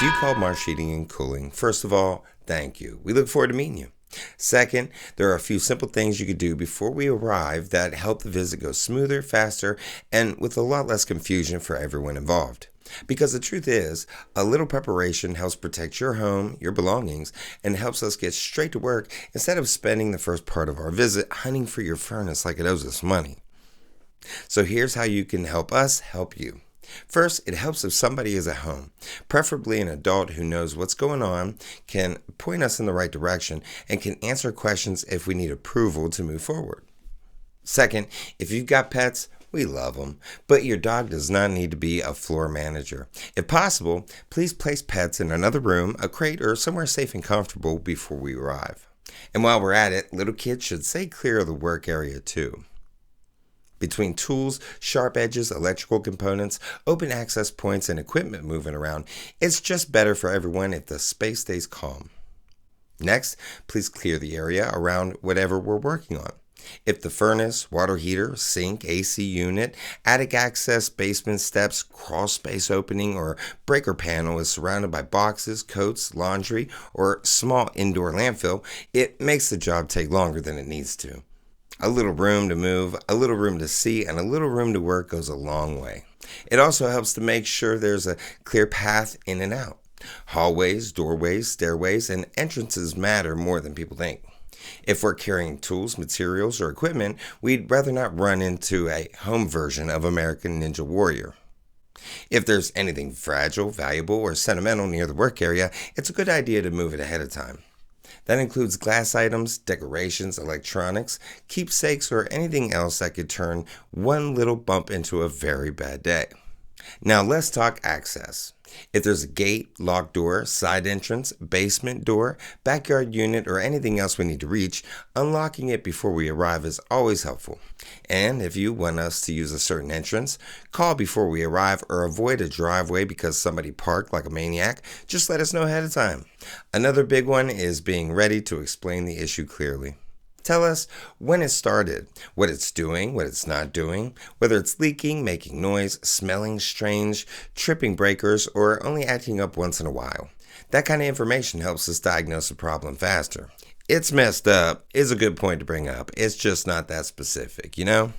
If you called Marsh Heating and Cooling, first of all, thank you. We look forward to meeting you. Second, there are a few simple things you could do before we arrive that help the visit go smoother, faster, and with a lot less confusion for everyone involved. Because the truth is, a little preparation helps protect your home, your belongings, and helps us get straight to work instead of spending the first part of our visit hunting for your furnace like it owes us money. So here's how you can help us help you. First, it helps if somebody is at home, preferably an adult who knows what's going on, can point us in the right direction, and can answer questions if we need approval to move forward. Second, if you've got pets, we love them, but your dog does not need to be a floor manager. If possible, please place pets in another room, a crate, or somewhere safe and comfortable before we arrive. And while we're at it, little kids should stay clear of the work area too. Between tools, sharp edges, electrical components, open access points, and equipment moving around, it's just better for everyone if the space stays calm. Next, please clear the area around whatever we're working on. If the furnace, water heater, sink, AC unit, attic access, basement steps, crawl space opening, or breaker panel is surrounded by boxes, coats, laundry, or small indoor landfill, it makes the job take longer than it needs to. A little room to move, a little room to see, and a little room to work goes a long way. It also helps to make sure there's a clear path in and out. Hallways, doorways, stairways, and entrances matter more than people think. If we're carrying tools, materials, or equipment, we'd rather not run into a home version of American Ninja Warrior. If there's anything fragile, valuable, or sentimental near the work area, it's a good idea to move it ahead of time. That includes glass items, decorations, electronics, keepsakes, or anything else that could turn one little bump into a very bad day. Now let's talk access. If there's a gate, locked door, side entrance, basement door, backyard unit, or anything else we need to reach, unlocking it before we arrive is always helpful. And if you want us to use a certain entrance, call before we arrive, or avoid a driveway because somebody parked like a maniac, just let us know ahead of time. Another big one is being ready to explain the issue clearly. Tell us when it started, what it's doing, what it's not doing, whether it's leaking, making noise, smelling strange, tripping breakers, or only acting up once in a while. That kind of information helps us diagnose the problem faster. It's messed up is a good point to bring up. It's just not that specific, you know?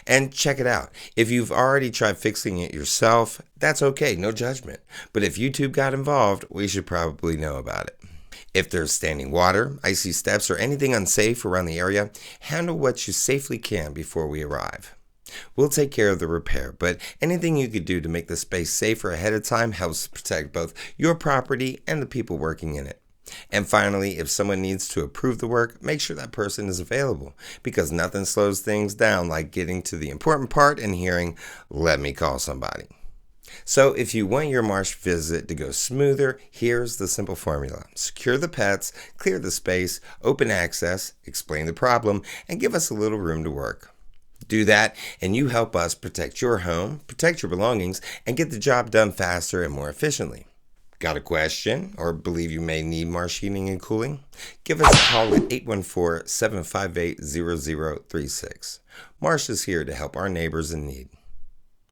And check it out. If you've already tried fixing it yourself, that's okay, no judgment. But if YouTube got involved, we should probably know about it. If there's standing water, icy steps, or anything unsafe around the area, handle what you safely can before we arrive. We'll take care of the repair, but anything you could do to make the space safer ahead of time helps protect both your property and the people working in it. And finally, if someone needs to approve the work, make sure that person is available, because nothing slows things down like getting to the important part and hearing, "Let me call somebody." So if you want your Marsh visit to go smoother, here's the simple formula. Secure the pets, clear the space, open access, explain the problem, and give us a little room to work. Do that, and you help us protect your home, protect your belongings, and get the job done faster and more efficiently. Got a question or believe you may need Marsh Heating and Cooling? Give us a call at 814-758-0036. Marsh is here to help our neighbors in need.